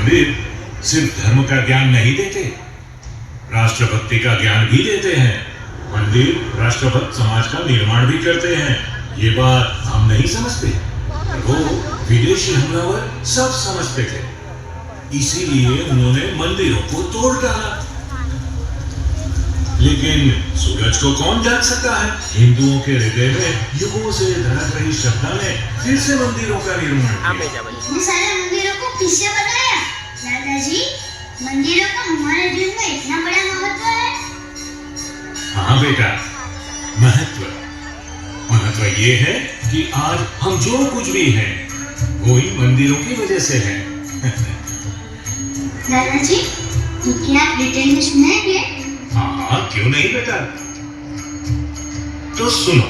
मंदिर सिर्फ धर्म का ज्ञान नहीं देते, राष्ट्रभक्ति का ज्ञान भी देते हैं। मंदिर राष्ट्रभक्त समाज का निर्माण भी करते हैं। ये बात हम नहीं समझते, वो विदेशी हमलावर सब समझते थे, इसीलिए उन्होंने मंदिरों को तोड़ डाला। लेकिन सूरज को कौन जाग सकता है? हिंदुओं के हृदय में युगों से धड़क रही श्रद्धा ने फिर से मंदिरों का निर्माण किया। सारे मंदिरों को किससे बनाया? दादाजी, मंदिरों का हमारे दिल में इतना बड़ा महत्व है। हाँ बेटा, महत्व ये है कि आज हम जो कुछ भी हैं, वो ही मंदिरों की वजह से है। दादाजी, तो क्या आप डिटेल में सुनाएंगे? हाँ, क्यों नहीं बेटा, तो सुनो।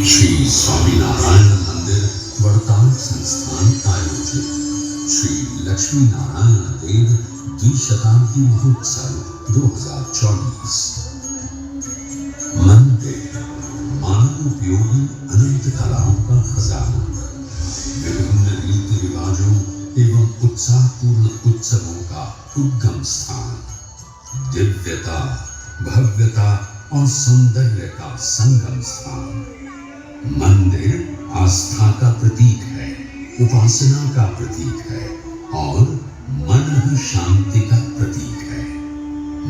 श्री स्वामीनारायण मंदिर वड़ताल संस्थान आयोजित श्री लक्ष्मी नारायण देव द्विशताब्दी महोत्सव 2024। मंदिर मानव उपयोगी अनंत कलाओं का खजाना, विभिन्न रीति रिवाजों एवं उत्साहपूर्ण उत्सवों का उद्गम स्थान, दिव्यता, भव्यता और सौंदर्य का संगम स्थान। मंदिर आस्था का प्रतीक है, उपासना का प्रतीक है और मन ही शांति का प्रतीक है।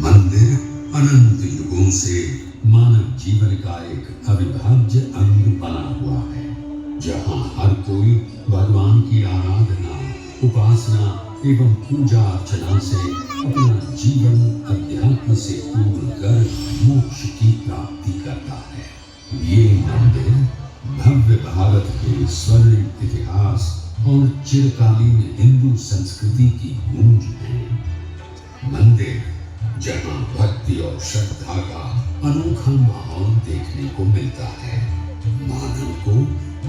मंदिर अनंत युगों से मानव जीवन का एक अविभाज्य अंग बना हुआ है, जहां हर कोई भगवान की आराधना, उपासना एवं पूजा अर्चना से अपना जीवन अध्यात्म से पूर्ण कर मोक्ष की प्राप्ति करता है। ये मंदिर भव्य भारत के स्वर्णिम इतिहास और चिरकालीन हिंदू संस्कृति की गूंज है। मंदिर जहां भक्ति और श्रद्धा का अनोखा माहौल देखने को मिलता है। मानव को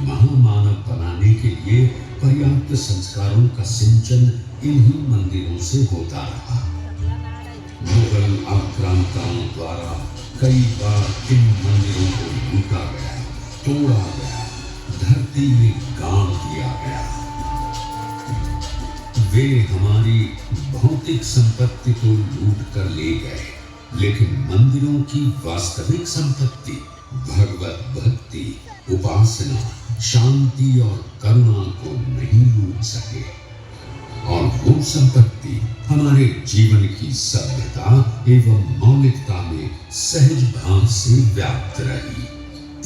महामानव बनाने के लिए पर्याप्त संस्कारों का सिंचन इन्हीं मंदिरों से होता रहा। मुगल आक्रांताओं द्वारा कई बार इन मंदिरों को लूटा गया, तोड़ा गया, धरती में गाड़ दिया गया। वे हमारी भौतिक संपत्ति को लूट कर ले गए, लेकिन मंदिरों की वास्तविक संपत्ति भगवत भक्ति, उपासना, शांति और करुणा को नहीं लूट सके। और वो संपत्ति हमारे जीवन की सभ्यता एवं मौलिकता में सहज भाव से व्याप्त रही।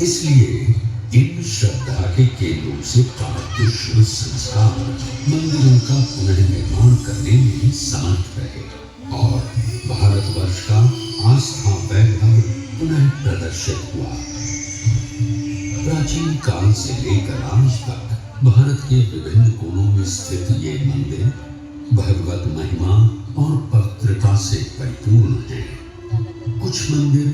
इसलिए इन श्रद्धा के केंद्रों से प्राप्त शुभ संस्कार मंदिरों का पुनर्निर्माण करने में समर्थ रहे और भारतवर्ष का आस्था वैभव पुनः प्रदर्शित हुआ। प्राचीन काल से लेकर आज तक भारत के विभिन्न कोनों में स्थित ये मंदिर भगवत महिमा और पवित्रता से परिपूर्ण हैं। कुछ मंदिर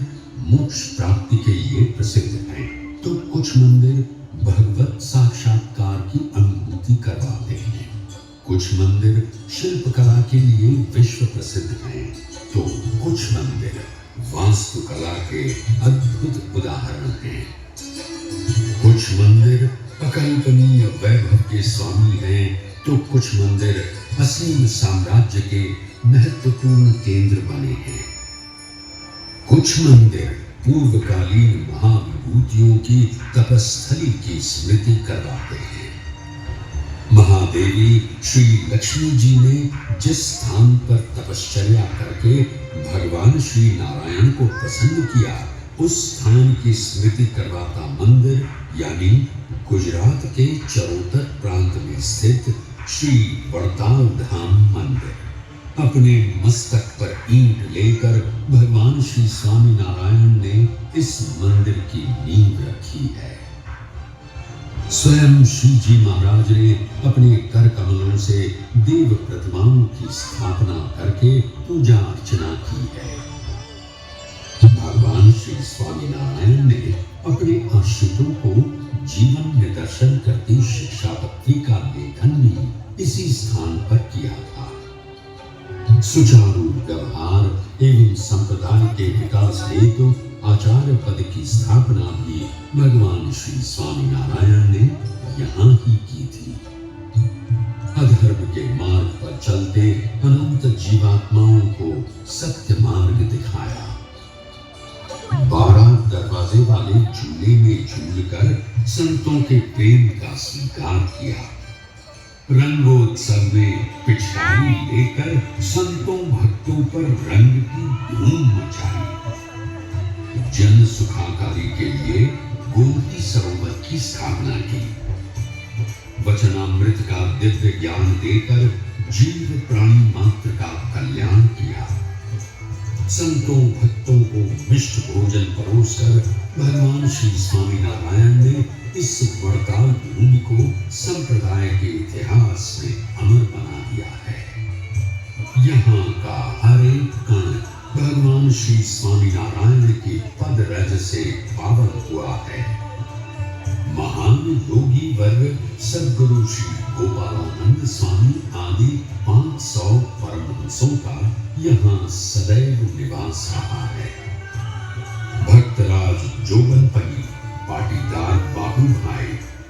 मोक्ष प्राप्ति के लिए प्रसिद्ध हैं, तो कुछ मंदिर भगवत साक्षात्कार की अनुभूति करवाते हैं। कुछ मंदिर शिल्पकला के लिए विश्व प्रसिद्ध हैं, तो कुछ मंदिर वास्तुकला के अद्भुत उदाहरण हैं। कुछ मंदिर अकल्पनीय वैभव के स्वामी हैं, तो कुछ मंदिर असीम साम्राज्य के महत्वपूर्ण केंद्र बने हैं। कुछ मंदिर पूर्वकालीन महाविभूतियों की तपस्थली की स्मृति करवाते हैं। महादेवी श्री लक्ष्मी जी ने जिस स्थान पर तपश्चर्या करके भगवान श्री नारायण को प्रसन्न किया, उस स्थान की स्मृति करवाता मंदिर यानी गुजरात के चरोतर प्रांत में स्थित श्री वड़ताल धाम मंदिर। अपने मस्तक पर ईंट लेकर भगवान श्री स्वामीनारायण ने इस मंदिर की नींव रखी है। स्वयं श्री जी महाराज ने अपने कर कमलों से देव प्रतिमाओं की स्थापना करके पूजा अर्चना की है। भगवान श्री स्वामीनारायण ने अपने आश्रितों को जीवन में दर्शन करती शिक्षापत्री का लेखन भी इसी स्थान पर किया था। सुचारू व्यवहार एवं संप्रदाय के विकास हेतु आचार्य पद की स्थापना भी भगवान श्री स्वामीनारायण ने यहाँ ही की थी। अधर धर्म के मार्ग पर चलते अनंत जीवात्माओं को सत्य मार्ग दिखाया। 12 दरवाजे वाले झूले में झूलकर संतों के प्रेम का स्वीकार किया। रंगोत्सव में पिचकारी लेकर संतों भक्तों पर रंग की धूम मचाई। जन सुखाकारी के लिए गोमती सरोवर की स्थापना की। वचनामृत का दिव्य ज्ञान देकर जीव प्राणी मात्र का कल्याण किया। संतों भक्तों को मिष्ट भोजन परोसकर भगवान श्री स्वामीनारायण ने इस वड़ताल भूमि को संप्रदाय के इतिहास में अमर बना दिया है। यहाँ का हर एक कण भगवान श्री स्वामीनारायण के पद रज से पावन हुआ है। महान योगी वर्ग सद्गुरु श्री गोपालानंद स्वामी आदि 500 परमहंसों का यहाँ सदैव निवास रहा है। भक्तराज जोगनपली, पाटीदार बाबू भाई,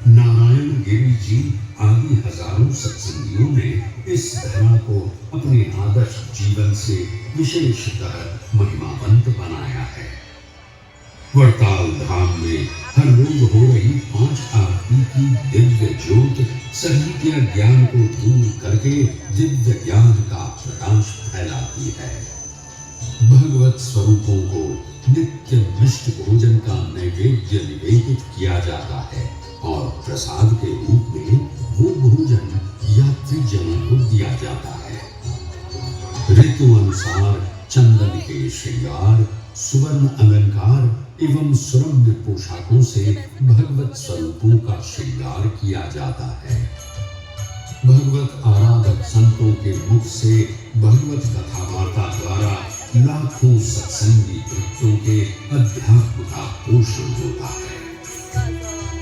नारायण गिरी जी आदि हजारों सत्संगियों ने इस धरा को अपने आदर्श जीवन से विशेषतः महिमावंत बनाया है। वड़ताल धाम में हर रोज हो रही 5 आरती की दिव्य ज्योत सभी के ज्ञान को दूर करके दिव्य ज्ञान का प्रकाश फैलाती है। भगवत स्वरूपों को नित्य मिष्ट भोजन का नैवेद्य निवेदित किया जाता है और प्रसाद के रूप में वो भोजन यात्री जनों को दिया जाता है। ऋतु अनुसार चंदन के श्रृंगार, सुवर्ण अलंकार एवं सुरम्य पोशाकों से भगवत स्वरूपों का श्रृंगार किया जाता है। भगवत आराधक संतों के मुख से भगवत कथा वार्ता द्वारा लाखों सत्संगी भक्तों के अध्यात्म का पोषण होता है।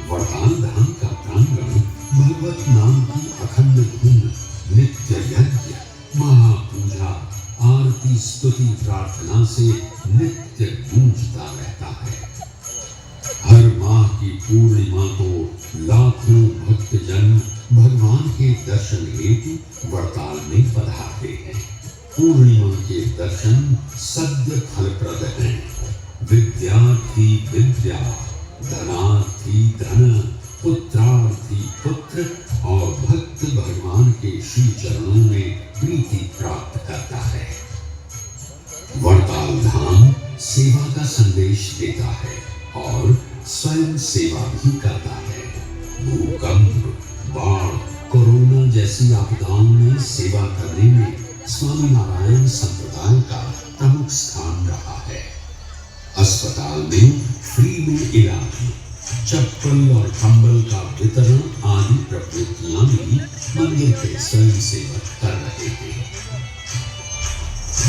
वरदान धाम का प्रांगण भगवत नाम की अखंड धुन, नित्य यज्ञ, महापूजा, आरती, स्तुति, प्रार्थना से नित्य गूंजता रहता है। हर माह की पूर्णिमा को लाखों भक्तजन भगवान के दर्शन हेतु वड़ताल में पधारते हैं। पूर्णिमा के दर्शन सद्य फलप्रद हैं। विद्यार्थी विद्या, धनार्थी धन, पुत्रार्थी पुत्र और भक्त भगवान के श्री चरणों में प्रीति प्राप्त करता है। वड़ताल धाम सेवा का संदेश देता है और स्वयं सेवा भी करता है। भूकंप, बाढ़, कोरोना जैसी आपदाओं में सेवा करने में स्वामीनारायण संप्रदाय का प्रमुख स्थान रहा है। अस्पताल में फ्री में इलाज, चप्पल और कंबल का वितरण आदि प्रवृत्तियां भी मंदिर के स्वयं सेवक कर रहे हैं।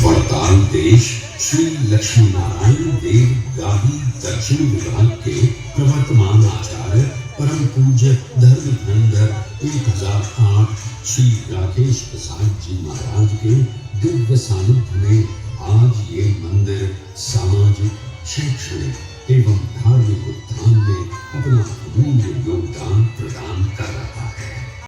वड़ताल देश श्री लक्ष्मी नारायण देव गादी दक्षिण विभाग के प्रवर्तमान आचार्य परम पूज्य धर्मधर 1008 श्री राकेश प्रसाद जी महाराज के दिव्य सानिध्य में आज ये मंदिर सामाजिक, शैक्षणिक एवं धार्मिक उत्थान में अपना अमूल्य योगदान प्रदान कर रहा है।